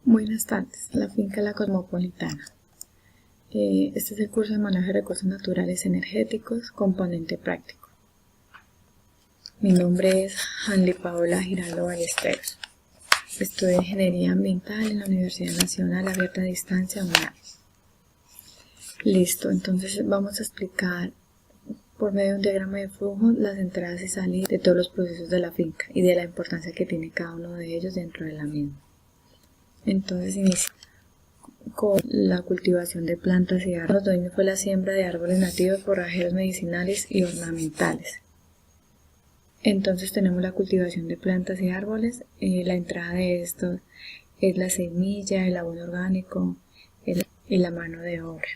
Buenas tardes, la finca La Cosmopolitana. Este es el curso de manejo de recursos naturales energéticos, componente práctico. Mi nombre es Hanly Paola Giraldo Ballesteros. Estudio Ingeniería Ambiental en la Universidad Nacional Abierta a Distancia UNAM. Listo, entonces vamos a explicar por medio de un diagrama de flujo las entradas y salidas de todos los procesos de la finca y de la importancia que tiene cada uno de ellos dentro de la misma. Entonces inicia con la cultivación de plantas y árboles, donde fue la siembra de árboles nativos, forrajeros medicinales y ornamentales. Entonces tenemos la cultivación de plantas y árboles, la entrada de estos es la semilla, el abono orgánico y la mano de obra,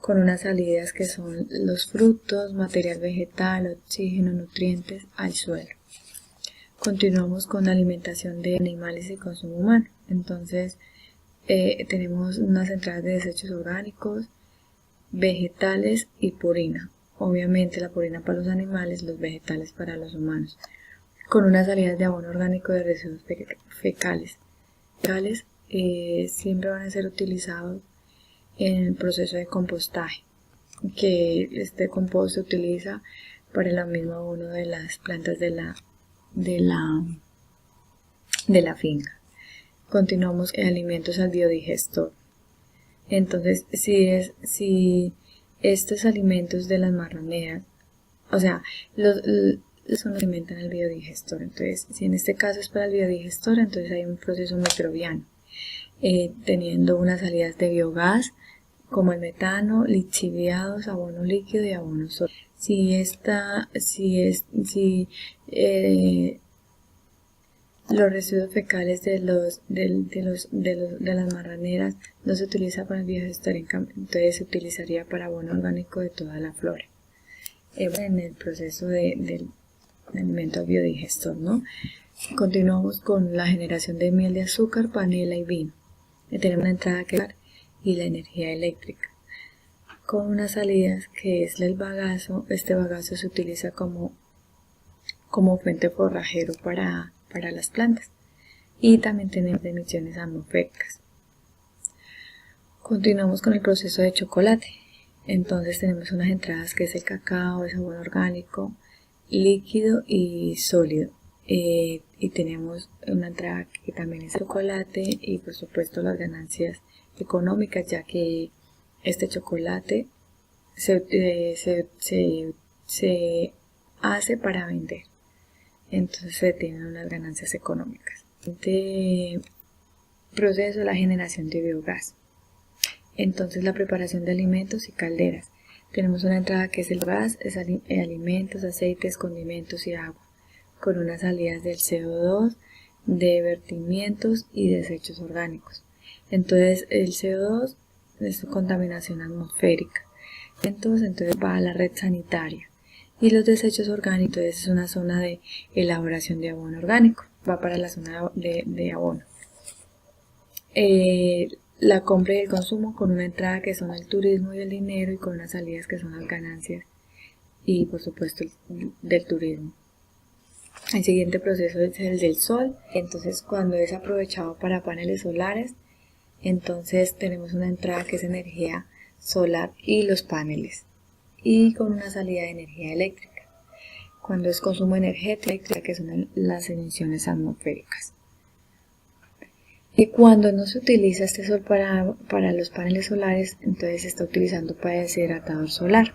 con unas salidas que son los frutos, material vegetal, oxígeno, nutrientes al suelo. Continuamos con la alimentación de animales y consumo humano. Entonces tenemos unas entradas de desechos orgánicos, vegetales y purina. Obviamente la purina para los animales, los vegetales para los humanos. Con unas salidas de abono orgánico de residuos fecales. Siempre van a ser utilizados en el proceso de compostaje, que este compost se utiliza para el mismo abono de las plantas de la finca. Continuamos en alimentos al biodigestor. Entonces, si estos alimentos de las marroneras, o sea, los alimentan al biodigestor. Entonces, si en este caso es para el biodigestor, entonces hay un proceso microbiano, teniendo unas salidas de biogás, como el metano, lixiviados, abono líquido y abono sólido. Los residuos fecales de las marraneras no se utiliza para el biodigestor, entonces se utilizaría para abono orgánico de toda la flora. En el proceso del alimento biodigestor, ¿no? Continuamos con la generación de miel de azúcar, panela y vino. Tenemos una entrada que es y la energía eléctrica, con unas salidas que es el bagazo. Este bagazo se utiliza como fuente forrajero para las plantas, y también tenemos emisiones atmosféricas. Continuamos con el proceso de chocolate. Entonces tenemos unas entradas que es el cacao, el sabor orgánico, líquido y sólido, y tenemos una entrada que también es el chocolate y por supuesto las ganancias económicas, ya que este chocolate se hace para vender. Entonces se tienen unas ganancias económicas. Este proceso es la generación de biogás. Entonces la preparación de alimentos y calderas. Tenemos una entrada que es el gas, es alimentos, aceites, condimentos y agua, con unas salidas del CO2, de vertimientos y desechos orgánicos. Entonces el CO2 es contaminación atmosférica. Entonces va a la red sanitaria. Y los desechos orgánicos es una zona de elaboración de abono orgánico, va para la zona de abono. La compra y el consumo, con una entrada que son el turismo y el dinero, y con unas salidas que son las ganancias y por supuesto del turismo. El siguiente proceso es el del sol. Entonces cuando es aprovechado para paneles solares, entonces tenemos una entrada que es energía solar y los paneles, y con una salida de energía eléctrica, cuando es consumo energético, que son las emisiones atmosféricas. Y cuando no se utiliza este sol para los paneles solares, entonces se está utilizando para deshidratador solar,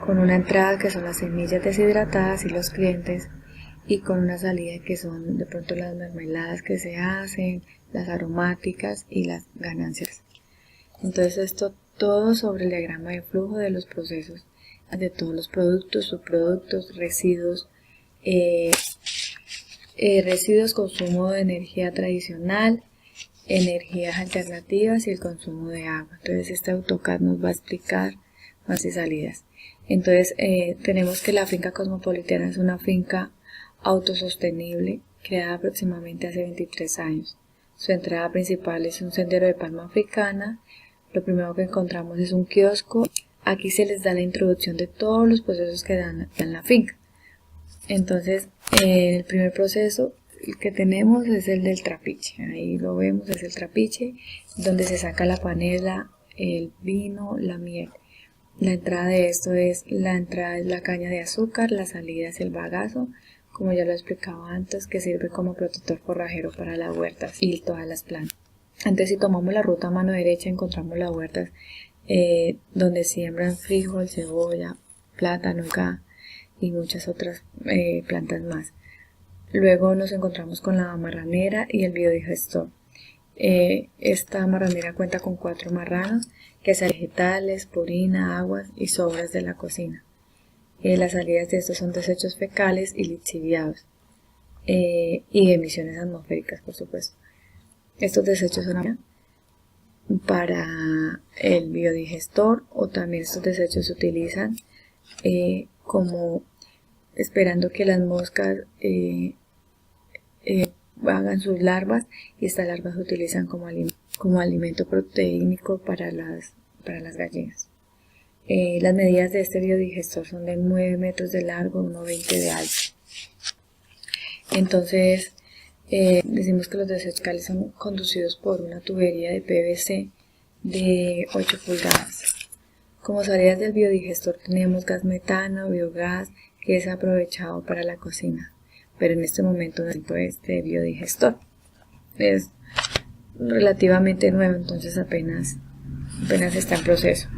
con una entrada que son las semillas deshidratadas y los clientes, y con una salida que son de pronto las mermeladas que se hacen, las aromáticas y las ganancias. Entonces esto todo sobre el diagrama de flujo de los procesos de todos los productos, subproductos, residuos, consumo de energía tradicional, energías alternativas y el consumo de agua. Entonces este AutoCAD nos va a explicar más y salidas. Entonces tenemos que la finca Cosmopolitana es una finca autosostenible creada aproximadamente hace 23 años. Su entrada principal es un sendero de palma africana. Lo primero que encontramos es un kiosco. Aquí se les da la introducción de todos los procesos que dan en la finca. Entonces, en el primer proceso el que tenemos es el del trapiche, ahí lo vemos, es el trapiche, donde se saca la panela, el vino, la miel. La entrada de esto es, la entrada es la caña de azúcar, la salida es el bagazo, como ya lo explicaba antes, que sirve como protector forrajero para las huertas y todas las plantas. Antes, si tomamos la ruta a mano derecha, encontramos las huertas donde siembran frijol, cebolla, plátano, gas y muchas otras plantas más. Luego nos encontramos con la marranera y el biodigestor. Esta marranera cuenta con 4 marranos que son vegetales, purina, aguas y sobras de la cocina. Las salidas de estos son desechos fecales y lixiviados y emisiones atmosféricas, por supuesto. Estos desechos son para el biodigestor, o también estos desechos se utilizan como esperando que las moscas hagan sus larvas, y estas larvas se utilizan como alimento proteínico para las gallinas. Las medidas de este biodigestor son de 9 metros de largo, 1,20 de alto. Entonces, decimos que los desechos fecales son conducidos por una tubería de PVC de 8 pulgadas. Como salidas del biodigestor tenemos gas metano, biogás, que es aprovechado para la cocina, pero en este momento este biodigestor es relativamente nuevo, entonces apenas está en proceso.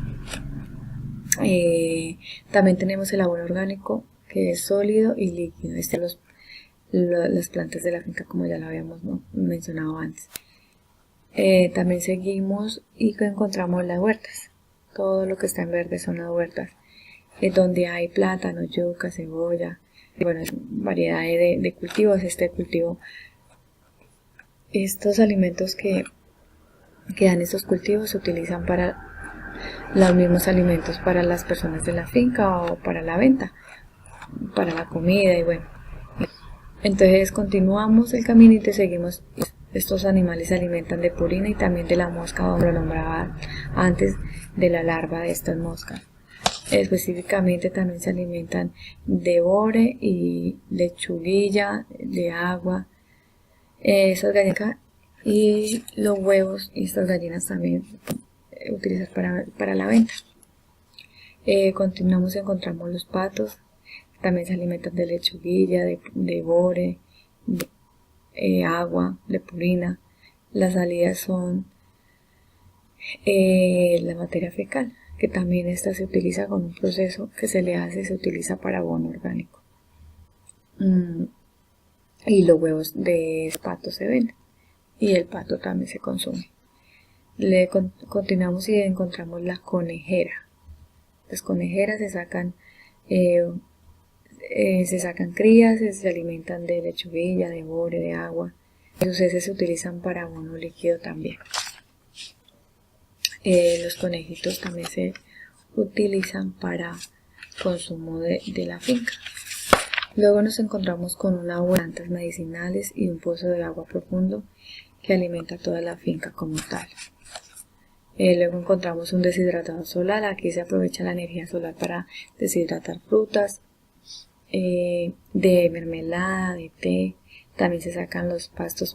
También tenemos el abono orgánico, que es sólido y líquido. Las plantas de la finca, como ya lo habíamos mencionado antes. También seguimos y encontramos las huertas. Todo lo que está en verde son las huertas, donde hay plátano, yuca, cebolla, bueno, variedad de cultivos. Estos alimentos que dan estos cultivos se utilizan para los mismos alimentos para las personas de la finca o para la venta, para la comida, y bueno. Entonces continuamos el caminito y seguimos. Estos animales se alimentan de purina y también de la mosca, como lo nombraba antes, de la larva de estas moscas. Específicamente también se alimentan de bore y lechuguilla, de agua, esas gallinas y los huevos, y estas gallinas también utilizar para la venta. Continuamos, encontramos los patos, también se alimentan de lechuguilla, de bore, de agua, de purina. Las salidas son la materia fecal, que también esta se utiliza con un proceso que se utiliza para abono orgánico. Y los huevos de pato se venden y el pato también se consume. Continuamos y encontramos la conejera. Las conejeras se sacan crías, se alimentan de lechuguilla, de bore, de agua. Sus heces se utilizan para abono líquido también. Los conejitos también se utilizan para consumo de la finca. Luego nos encontramos con una agua de plantas medicinales y un pozo de agua profundo que alimenta toda la finca como tal. Luego encontramos un deshidratador solar. Aquí se aprovecha la energía solar para deshidratar frutas, de mermelada, de té. También se sacan los pastos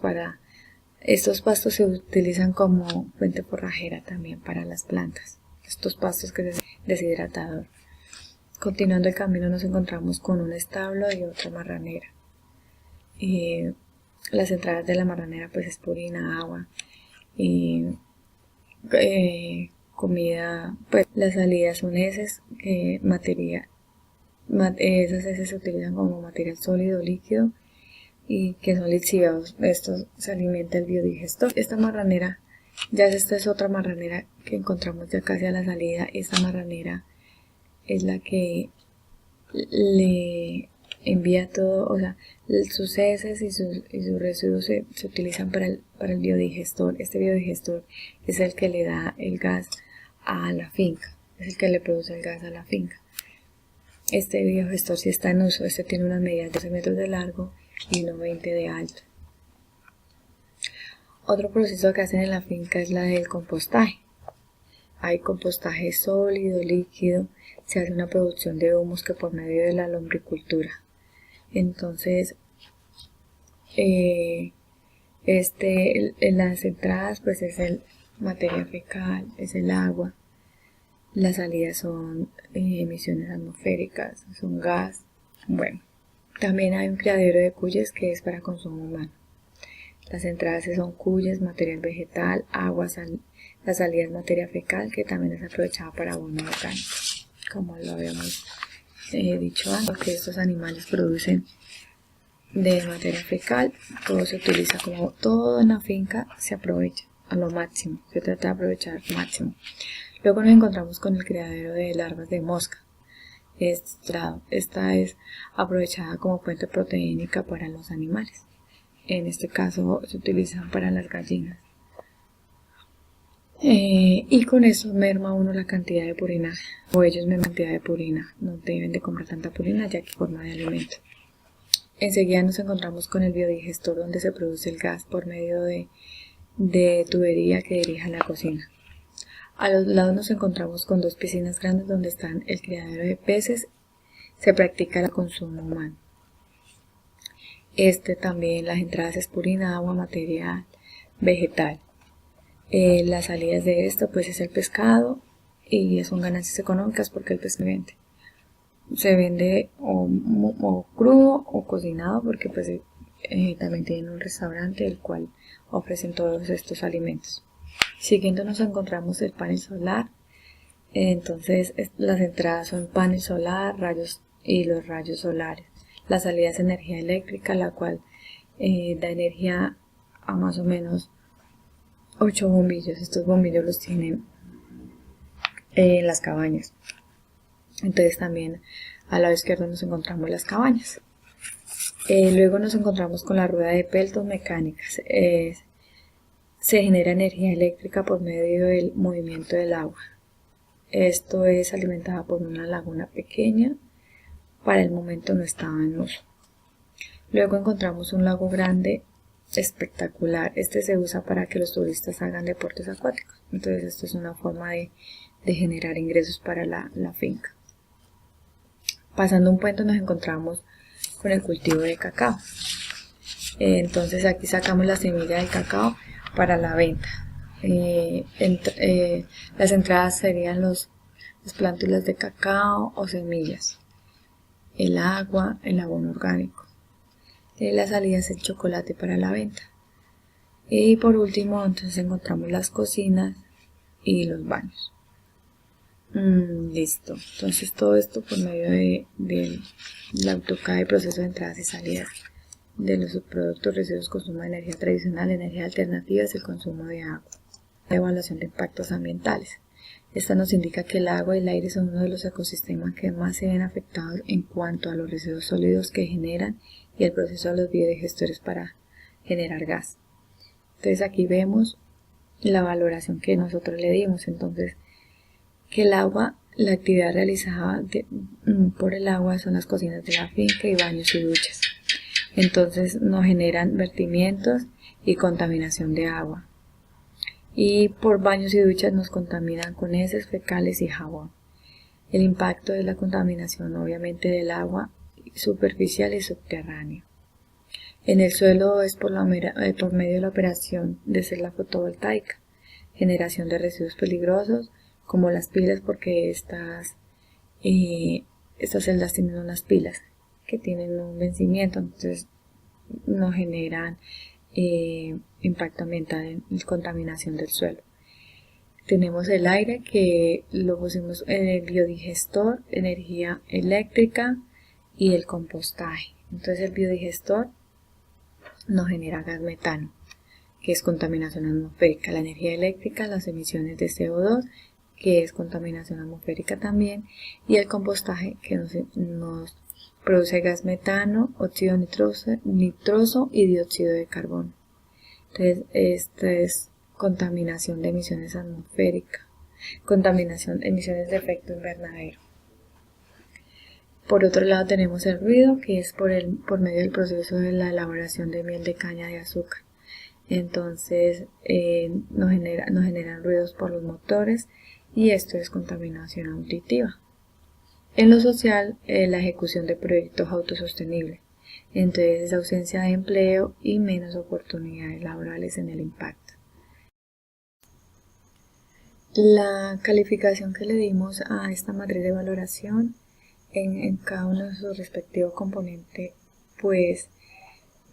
estos pastos se utilizan como fuente forrajera también para las plantas. Estos pastos que es deshidratador. Continuando el camino nos encontramos con un establo y otra marranera. Las entradas de la marranera pues es purina, agua y comida. Pues las salidas son heces, esas heces se utilizan como material sólido, líquido, y que son lixiviados. Esto se alimenta el biodigestor. Esta marranera, esta es otra marranera que encontramos ya casi a la salida. Esta marranera es la que le envía todo, o sea, sus heces y sus residuos se utilizan para el biodigestor. Este biodigestor es el que le da el gas a la finca, es el que le produce el gas a la finca. Este biodigestor sí está en uso. Este tiene unas medidas de 12 metros de largo y 1,20 de alto. Otro proceso que hacen en la finca es la del compostaje. Hay compostaje sólido, líquido. Se hace una producción de humus que por medio de la lombricultura. Entonces, En las entradas pues es el materia fecal, es el agua. Las salidas son emisiones atmosféricas, son gas. Bueno, también hay un criadero de cuyes que es para consumo humano. Las entradas son cuyes, material vegetal, agua, la salida es materia fecal, que también es aprovechada para abono orgánico, como lo habíamos dicho antes, que estos animales producen de materia fecal. Todo se utiliza, como todo en la finca se aprovecha a lo máximo, se trata de aprovechar al máximo. Luego nos encontramos con el criadero de larvas de mosca. Esta es aprovechada como fuente proteínica para los animales. En este caso se utilizan para las gallinas. Y con eso merma uno la cantidad de purina, o ellos merman la cantidad de purina. No deben de comprar tanta purina ya que forma de alimento. Enseguida nos encontramos con el biodigestor, donde se produce el gas por medio de tubería que dirige a la cocina. A los lados nos encontramos con dos piscinas grandes donde están el criadero de peces. Se practica el consumo humano. También las entradas es purina, agua, material vegetal. Las salidas de esto pues es el pescado y son ganancias económicas porque el pescado se vende o crudo o cocinado, porque pues también tienen un restaurante el cual ofrecen todos estos alimentos. Siguiendo nos encontramos el panel solar. Entonces las entradas son panel solar, rayos y los rayos solares. La salida es energía eléctrica, la cual da energía a más o menos 8 bombillos. Estos bombillos los tienen en las cabañas. Entonces también al lado izquierdo nos encontramos las cabañas. Luego nos encontramos con la rueda de Pelton mecánicas. Se genera energía eléctrica por medio del movimiento del agua. Esto es alimentada por una laguna pequeña. Para el momento no estaba en uso. Luego encontramos un lago grande espectacular. Se usa para que los turistas hagan deportes acuáticos. Entonces esto es una forma de generar ingresos para la finca. Pasando un puente nos encontramos con el cultivo de cacao. Entonces aquí sacamos la semilla del cacao para la venta. Las entradas serían las plántulas de cacao o semillas, el agua, el abono orgánico. La salida es el chocolate para la venta. Y por último entonces encontramos las cocinas y los baños. Listo. Entonces todo esto por medio de la AutoCAD y proceso de entradas y salidas de los subproductos, residuos, consumo de energía tradicional, energía alternativa y el consumo de agua. La evaluación de impactos ambientales. Esta nos indica que el agua y el aire son uno de los ecosistemas que más se ven afectados en cuanto a los residuos sólidos que generan y el proceso de los biodigestores para generar gas. Entonces aquí vemos la valoración que nosotros le dimos. Entonces, que el agua, la actividad realizada por el agua son las cocinas de la finca y baños y duchas. Entonces nos generan vertimientos y contaminación de agua. Y por baños y duchas nos contaminan con heces, fecales y jabón. El impacto es la contaminación obviamente del agua superficial y subterránea. En el suelo es por medio de la operación de celda fotovoltaica, generación de residuos peligrosos como las pilas, porque estas celdas tienen unas pilas que tienen un vencimiento, entonces no generan impacto ambiental en contaminación del suelo. Tenemos el aire, que lo pusimos en el biodigestor, energía eléctrica y el compostaje. Entonces el biodigestor nos genera gas metano, que es contaminación atmosférica, la energía eléctrica, las emisiones de CO2, que es contaminación atmosférica también, y el compostaje, que nos produce gas metano, óxido nitroso y dióxido de carbono. Entonces esta es contaminación de emisiones atmosféricas, emisiones de efecto invernadero. Por otro lado tenemos el ruido, que es por medio del proceso de la elaboración de miel de caña de azúcar. Entonces nos generan ruidos por los motores, y esto es contaminación auditiva. En lo social, la ejecución de proyectos autosostenibles. entonces ausencia de empleo y menos oportunidades laborales en el impacto. La calificación que le dimos a esta matriz de valoración en cada uno de sus respectivos componentes, pues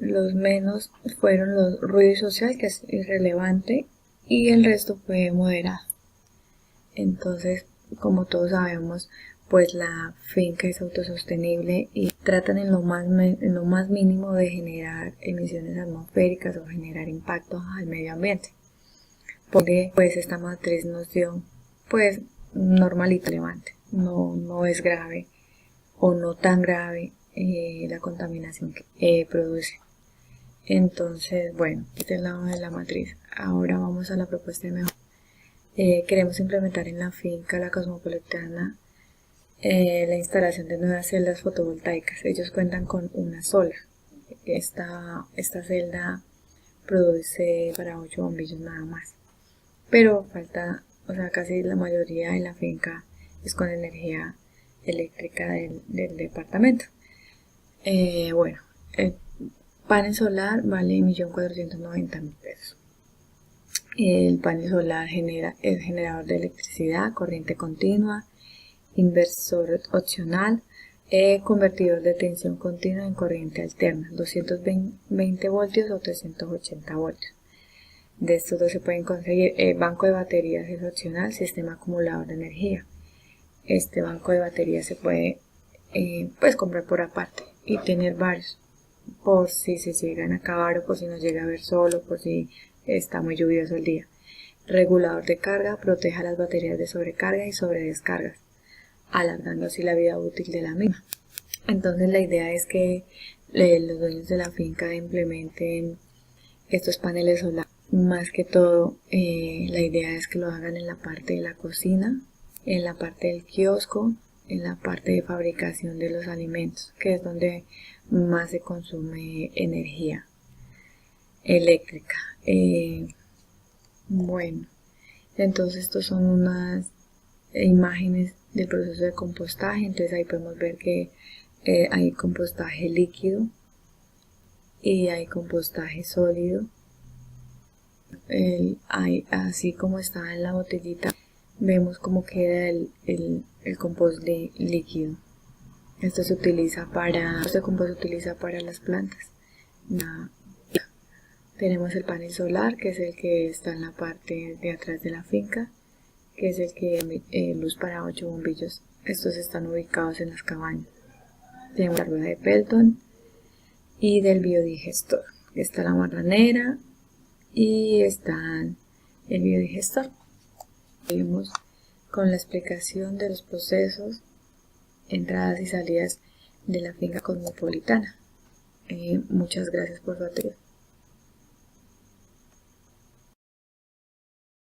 los menos fueron los ruido social, que es irrelevante, y el resto fue moderado. Entonces, como todos sabemos, pues la finca es autosostenible y tratan en lo más mínimo de generar emisiones atmosféricas o generar impactos al medio ambiente. Porque pues esta matriz nos dio pues normalita, relevante, no es grave o no tan grave la contaminación que produce. Entonces, bueno, este es el lado de la matriz. Ahora vamos a la propuesta de mejora. Queremos implementar en la finca La Cosmopolitana la instalación de nuevas celdas fotovoltaicas. Ellos cuentan con una sola. Esta celda produce para 8 bombillos nada más. Pero falta, o sea, casi la mayoría de la finca es con energía eléctrica del departamento. Bueno, el panel solar vale 1.490.000 pesos. El panel solar es generador de electricidad, corriente continua, inversor opcional, convertidor de tensión continua en corriente alterna, 220 voltios o 380 voltios. De estos dos se pueden conseguir. Banco de baterías es opcional, sistema acumulador de energía. Este banco de baterías se puede pues comprar por aparte y tener varios, por si se llegan a acabar o por si no llega a haber sol o por si está muy lluvioso el día. Regulador de carga, proteja las baterías de sobrecarga y sobredescargas, alargando así la vida útil de la misma. Entonces la idea es que los dueños de la finca implementen estos paneles solares. Más que todo, la idea es que lo hagan en la parte de la cocina, en la parte del kiosco, en la parte de fabricación de los alimentos, que es donde más se consume energía eléctrica. Bueno, entonces estos son unas imágenes del proceso de compostaje. Entonces ahí podemos ver que hay compostaje líquido y hay compostaje sólido. Así como está en la botellita, vemos cómo queda el compost líquido. Este compost se utiliza para las plantas. Tenemos el panel solar, que es el que está en la parte de atrás de la finca, que es el que emite luz para 8 bombillos. Estos están ubicados en las cabañas. Tenemos la rueda de Pelton y del biodigestor. Está la marranera y está el biodigestor. Seguimos con la explicación de los procesos, entradas y salidas de la finca cosmopolitana. Muchas gracias por su atención.